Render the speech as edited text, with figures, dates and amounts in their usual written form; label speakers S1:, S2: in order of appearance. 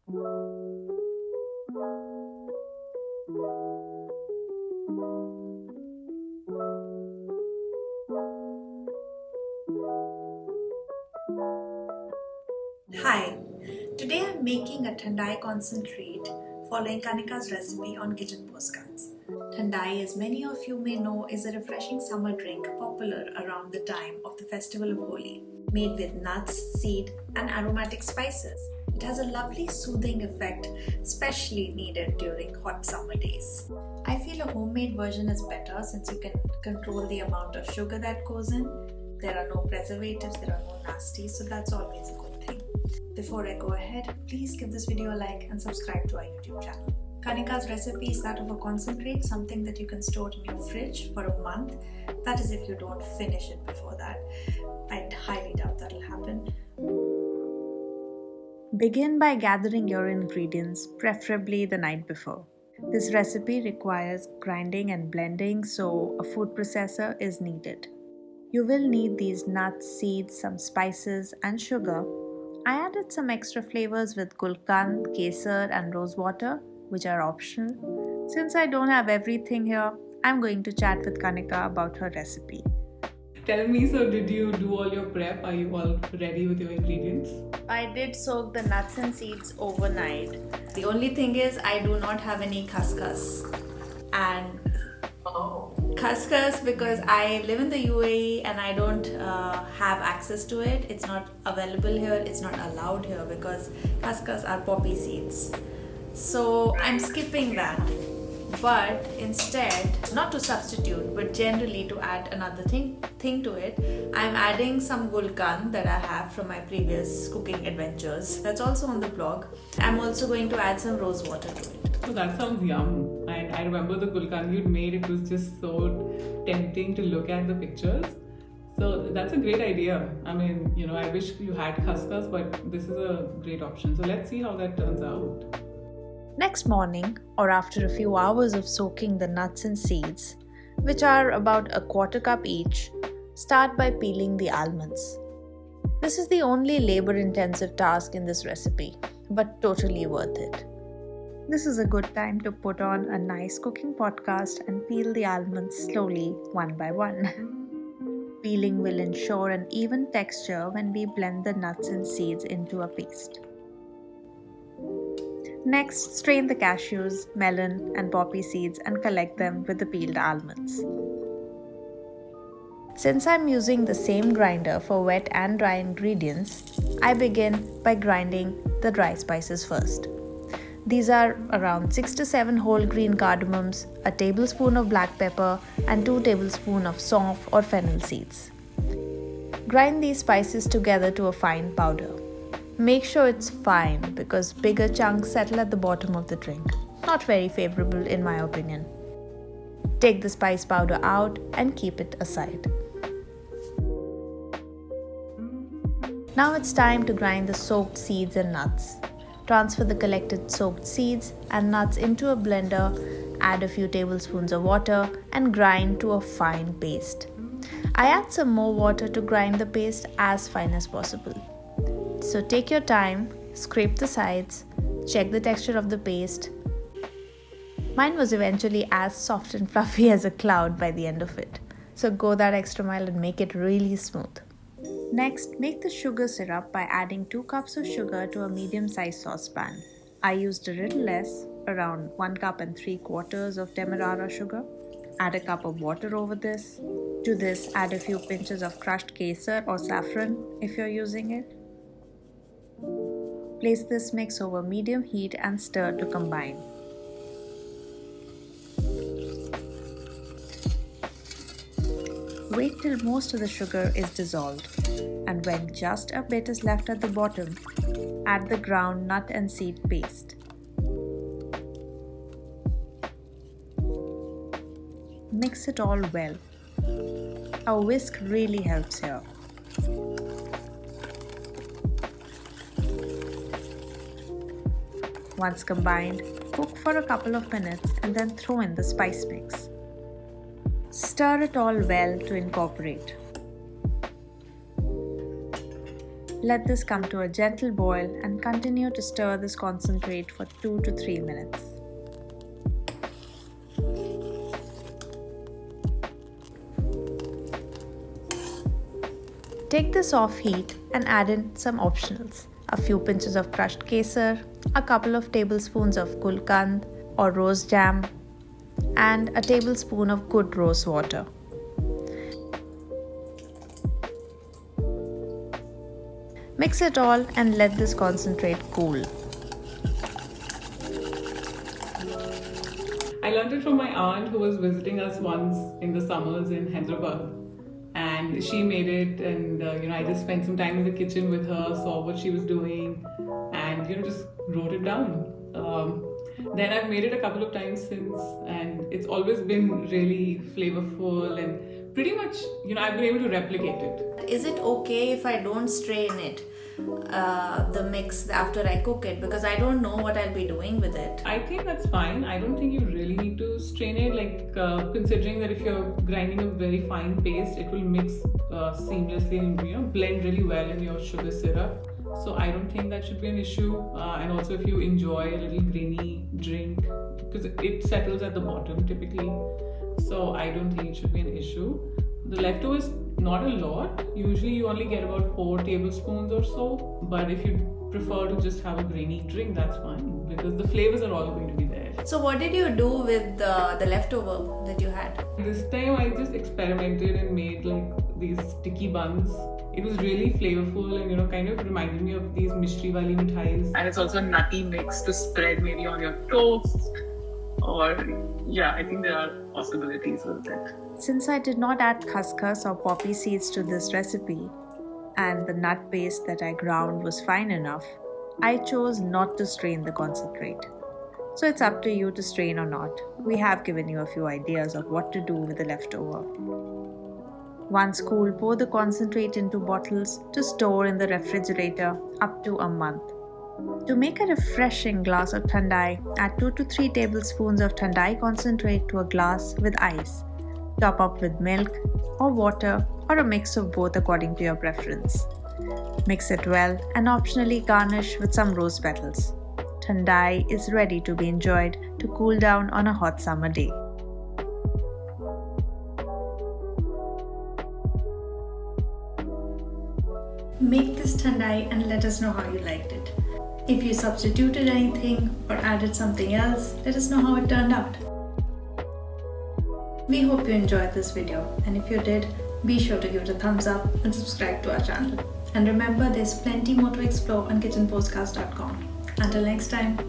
S1: Hi, today I'm making a Thandai Concentrate following Kanika's recipe on Kitchen Postcards. Thandai, as many of you may know, is a refreshing summer drink popular around the time of the festival of Holi. Made with nuts, seed and aromatic spices, it has a lovely soothing effect, especially needed during hot summer days. I feel a homemade version is better since you can control the amount of sugar that goes in. There are no preservatives, there are no nasties, so that's always a good thing. Before I go ahead, please give this video a like and subscribe to our YouTube channel. Kanika's recipe is that of a concentrate, something that you can store in your fridge for a month. That is if you don't finish it before that. I highly doubt that will happen. Begin by gathering your ingredients, preferably the night before. This recipe requires grinding and blending, so a food processor is needed. You will need these nuts, seeds, some spices and sugar. I added some extra flavors with gulkand, kesar and rose water, which are optional. Since I don't have everything here, I'm going to chat with Kanika about her recipe.
S2: Tell me, so did you do all your prep? Are you all ready with your ingredients?
S1: I did soak the nuts and seeds overnight. The only thing is I do not have any khaskhas. And khaskhas, because I live in the UAE and I don't have access to it. It's not available here, it's not allowed here because khaskhas are poppy seeds. So I'm skipping that. But instead, not to substitute, but generally to add another thing to it, I'm adding some gulkand that I have from my previous cooking adventures. That's also on the blog. I'm also going to add some rose water to it.
S2: So that sounds yum. I remember the gulkand you'd made. It was just so tempting to look at the pictures. So that's a great idea. I mean, I wish you had khaskhas, but this is a great option. So let's see how that turns out.
S1: Next morning, or after a few hours of soaking the nuts and seeds, which are about a quarter cup each, start by peeling the almonds. This is the only labor-intensive task in this recipe, but totally worth it. This is a good time to put on a nice cooking podcast and peel the almonds slowly, one by one. Peeling will ensure an even texture when we blend the nuts and seeds into a paste. Next, strain the cashews, melon and poppy seeds and collect them with the peeled almonds. Since I'm using the same grinder for wet and dry ingredients, I begin by grinding the dry spices first. These are around 6 to 7 whole green cardamoms, a tablespoon of black pepper and 2 tablespoons of saunf or fennel seeds. Grind these spices together to a fine powder. Make sure it's fine because bigger chunks settle at the bottom of the drink. Not very favorable in my opinion. Take the spice powder out and keep it aside. Now it's time to grind the soaked seeds and nuts. Transfer the collected soaked seeds and nuts into a blender, add a few tablespoons of water and grind to a fine paste. I add some more water to grind the paste as fine as possible. So take your time, scrape the sides, check the texture of the paste. Mine was eventually as soft and fluffy as a cloud by the end of it. So go that extra mile and make it really smooth. Next, make the sugar syrup by adding 2 cups of sugar to a medium-sized saucepan. I used a little less, around 1 cup and 3/4 of demerara sugar. Add a cup of water over this. To this, add a few pinches of crushed kesar or saffron if you're using it. Place this mix over medium heat and stir to combine. Wait till most of the sugar is dissolved, and when just a bit is left at the bottom, add the ground nut and seed paste. Mix it all well. A whisk really helps here. Once combined, cook for a couple of minutes and then throw in the spice mix. Stir it all well to incorporate. Let this come to a gentle boil and continue to stir this concentrate for 2 to 3 minutes. Take this off heat and add in some optionals. A few pinches of crushed kesar, a couple of tablespoons of gulkand or rose jam, and a tablespoon of good rose water. Mix it all and let this concentrate cool.
S2: I learned it from my aunt who was visiting us once in the summers in Hyderabad. And she made it, and I just spent some time in the kitchen with her, saw what she was doing, and just wrote it down. Then I've made it a couple of times since, and it's always been really flavorful and pretty much, I've been able to replicate it.
S1: Is it okay if I don't strain it, the mix, after I cook it? Because I don't know what I'll be doing with it.
S2: I think that's fine. I don't think you really need to strain it, considering that if you're grinding a very fine paste, it will mix seamlessly and blend really well in your sugar syrup. So I don't think that should be an issue. And also if you enjoy a little grainy drink, because it settles at the bottom typically. So I don't think it should be an issue. The leftovers, not a lot. Usually you only get about 4 tablespoons or so. But if you prefer to just have a grainy drink, that's fine, because the flavors are all going to be there.
S1: So what did you do with the leftover that you had?
S2: This time I just experimented and made these sticky buns. It was really flavorful and kind of reminded me of these mishri wali mithais. And it's also a nutty mix to spread maybe on your toast. Or I think there are possibilities with it.
S1: Since I did not add khaskhas or poppy seeds to this recipe, and the nut paste that I ground was fine enough, I chose not to strain the concentrate. So it's up to you to strain or not. We have given you a few ideas of what to do with the leftover. Once cool, pour the concentrate into bottles to store in the refrigerator up to a month. To make a refreshing glass of Thandai, add 2 to 3 tablespoons of Thandai Concentrate to a glass with ice. Top up with milk or water or a mix of both according to your preference. Mix it well and optionally garnish with some rose petals. Thandai is ready to be enjoyed to cool down on a hot summer day. Make this Thandai and let us know how you liked it. If you substituted anything or added something else, let us know how it turned out. We hope you enjoyed this video, and if you did, be sure to give it a thumbs up and subscribe to our channel. And remember, there's plenty more to explore on kitchenpostcards.com. Until next time.